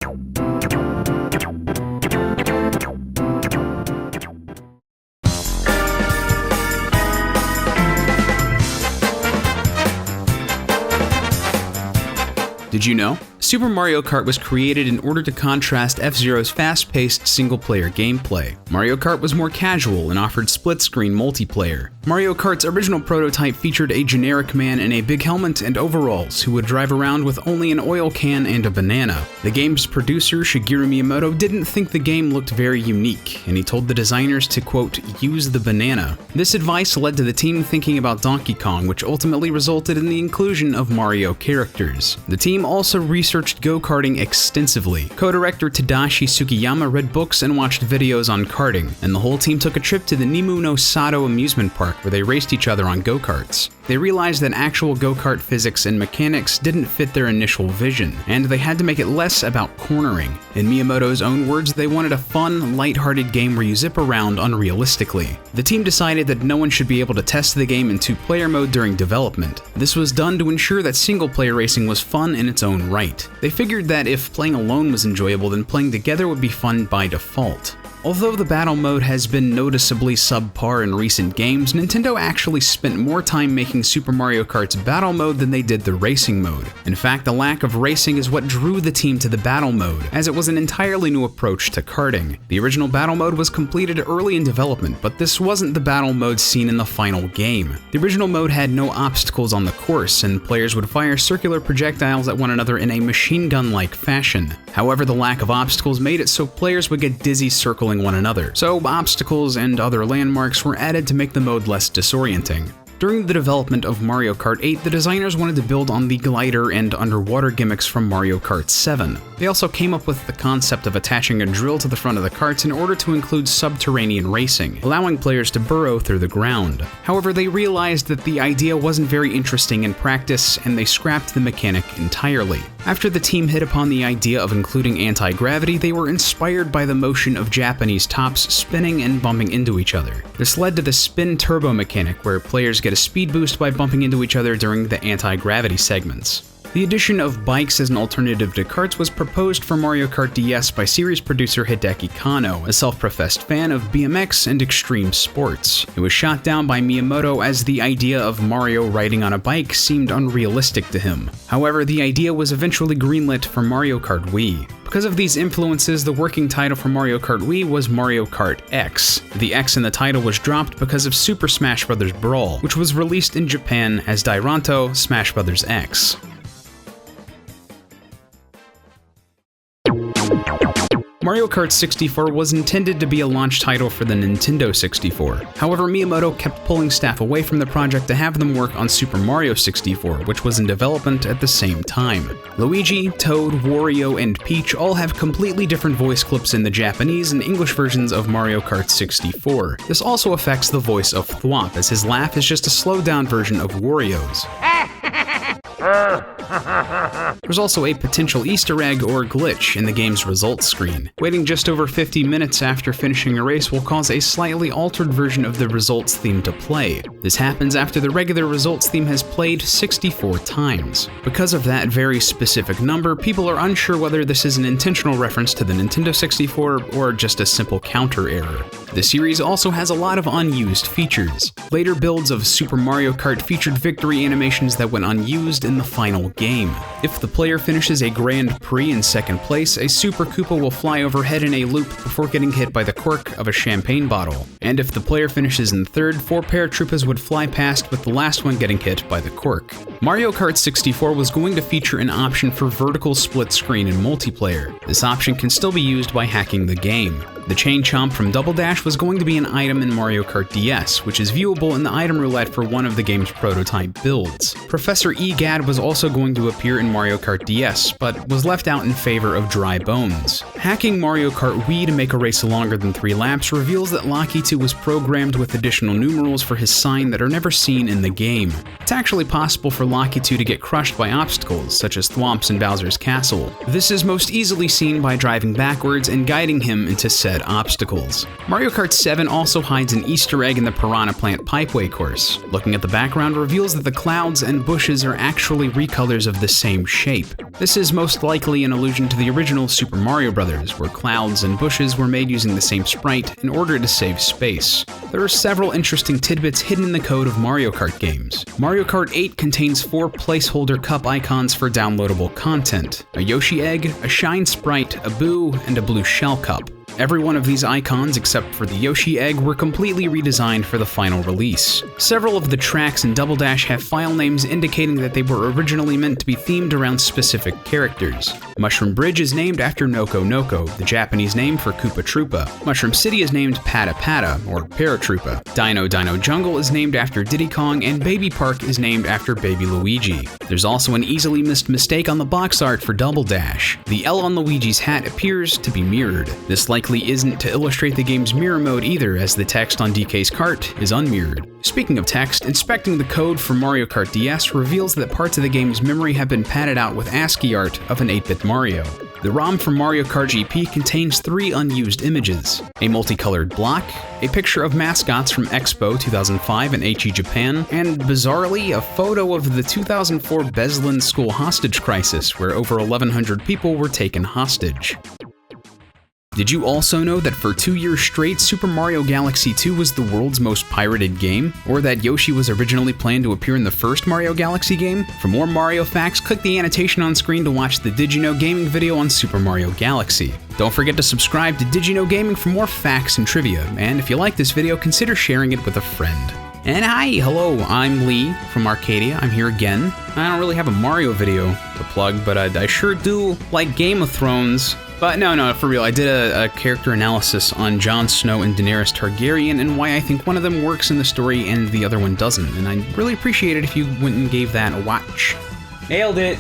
Did you know? Super Mario Kart was created in order to contrast F-Zero's fast-paced single-player gameplay. Mario Kart was more casual and offered split-screen multiplayer. Mario Kart's original prototype featured a generic man in a big helmet and overalls who would drive around with only an oil can and a banana. The game's producer, Shigeru Miyamoto, didn't think the game looked very unique, and he told the designers to, quote, use the banana. This advice led to the team thinking about Donkey Kong, which ultimately resulted in the inclusion of Mario characters. The team also researched go-karting extensively. Co-director Tadashi Sugiyama read books and watched videos on karting, and the whole team took a trip to the Nimu no Sato amusement park where they raced each other on go-karts. They realized that actual go-kart physics and mechanics didn't fit their initial vision, and they had to make it less about cornering. In Miyamoto's own words, they wanted a fun, lighthearted game where you zip around unrealistically. The team decided that no one should be able to test the game in two-player mode during development. This was done to ensure that single-player racing was fun in its own right. They figured that if playing alone was enjoyable, then playing together would be fun by default. Although the battle mode has been noticeably subpar in recent games, Nintendo actually spent more time making Super Mario Kart's battle mode than they did the racing mode. In fact, the lack of racing is what drew the team to the battle mode, as it was an entirely new approach to karting. The original battle mode was completed early in development, but this wasn't the battle mode seen in the final game. The original mode had no obstacles on the course, and players would fire circular projectiles at one another in a machine gun-like fashion. However, the lack of obstacles made it so players would get dizzy circling one another, so obstacles and other landmarks were added to make the mode less disorienting. During the development of Mario Kart 8, the designers wanted to build on the glider and underwater gimmicks from Mario Kart 7. They also came up with the concept of attaching a drill to the front of the karts in order to include subterranean racing, allowing players to burrow through the ground. However, they realized that the idea wasn't very interesting in practice, and they scrapped the mechanic entirely. After the team hit upon the idea of including anti-gravity, they were inspired by the motion of Japanese tops spinning and bumping into each other. This led to the spin turbo mechanic, where players get a speed boost by bumping into each other during the anti-gravity segments. The addition of bikes as an alternative to karts was proposed for Mario Kart DS by series producer Hideki Kano, a self-professed fan of BMX and extreme sports. It was shot down by Miyamoto as the idea of Mario riding on a bike seemed unrealistic to him. However, the idea was eventually greenlit for Mario Kart Wii. Because of these influences, the working title for Mario Kart Wii was Mario Kart X. The X in the title was dropped because of Super Smash Bros. Brawl, which was released in Japan as Dairanto Smash Bros. X. Mario Kart 64 was intended to be a launch title for the Nintendo 64. However, Miyamoto kept pulling staff away from the project to have them work on Super Mario 64, which was in development at the same time. Luigi, Toad, Wario, and Peach all have completely different voice clips in the Japanese and English versions of Mario Kart 64. This also affects the voice of Thwomp, as his laugh is just a slowed-down version of Wario's. There's also a potential Easter egg or glitch in the game's results screen. Waiting just over 50 minutes after finishing a race will cause a slightly altered version of the results theme to play. This happens after the regular results theme has played 64 times. Because of that very specific number, people are unsure whether this is an intentional reference to the Nintendo 64 or just a simple counter error. The series also has a lot of unused features. Later builds of Super Mario Kart featured victory animations that went unused in the final game. If the player finishes a Grand Prix in second place, a Super Koopa will fly overhead in a loop before getting hit by the cork of a champagne bottle. And if the player finishes in third, 4 paratroopers would fly past, with the last one getting hit by the cork. Mario Kart 64 was going to feature an option for vertical split screen in multiplayer. This option can still be used by hacking the game. The Chain Chomp from Double Dash was going to be an item in Mario Kart DS, which is viewable in the item roulette for one of the game's prototype builds. Professor Egad was also going to appear in Mario Kart DS, but was left out in favor of Dry Bones. Hacking Mario Kart Wii to make a race longer than 3 laps reveals that Lakitu was programmed with additional numerals for his sign that are never seen in the game. It's actually possible for Lakitu to get crushed by obstacles, such as Thwomps in Bowser's Castle. This is most easily seen by driving backwards and guiding him into said obstacles. Mario Mario Kart 7 also hides an Easter egg in the Piranha Plant Pipeway course. Looking at the background reveals that the clouds and bushes are actually recolors of the same shape. This is most likely an allusion to the original Super Mario Bros., where clouds and bushes were made using the same sprite in order to save space. There are several interesting tidbits hidden in the code of Mario Kart games. Mario Kart 8 contains 4 placeholder cup icons for downloadable content: a Yoshi egg, a Shine sprite, a Boo, and a blue shell cup. Every one of these icons, except for the Yoshi egg, were completely redesigned for the final release. Several of the tracks in Double Dash have file names indicating that they were originally meant to be themed around specific characters. Mushroom Bridge is named after Noko Noko, the Japanese name for Koopa Troopa. Mushroom City is named Pata Pata, or Paratroopa. Dino Dino Jungle is named after Diddy Kong, and Baby Park is named after Baby Luigi. There's also an easily missed mistake on the box art for Double Dash. The L on Luigi's hat appears to be mirrored. This likely isn't to illustrate the game's mirror mode either, as the text on DK's cart is unmirrored. Speaking of text, inspecting the code for Mario Kart DS reveals that parts of the game's memory have been padded out with ASCII art of an 8-bit Mario. The ROM for Mario Kart GP contains 3 unused images: a multicolored block, a picture of mascots from Expo 2005 in HE Japan, and bizarrely, a photo of the 2004 Beslan school hostage crisis, where over 1,100 people were taken hostage. Did you also know that for 2 years straight, Super Mario Galaxy 2 was the world's most pirated game? Or that Yoshi was originally planned to appear in the first Mario Galaxy game? For more Mario facts, click the annotation on screen to watch the Did You Know Gaming video on Super Mario Galaxy. Don't forget to subscribe to Did You Know Gaming for more facts and trivia, and if you like this video, consider sharing it with a friend. And hi, hello, I'm Lee from Arcadia. I'm here again. I don't really have a Mario video to plug, but I sure do like Game of Thrones. But no, for real, I did a character analysis on Jon Snow and Daenerys Targaryen and why I think one of them works in the story and the other one doesn't. And I'd really appreciate it if you went and gave that a watch. Nailed it!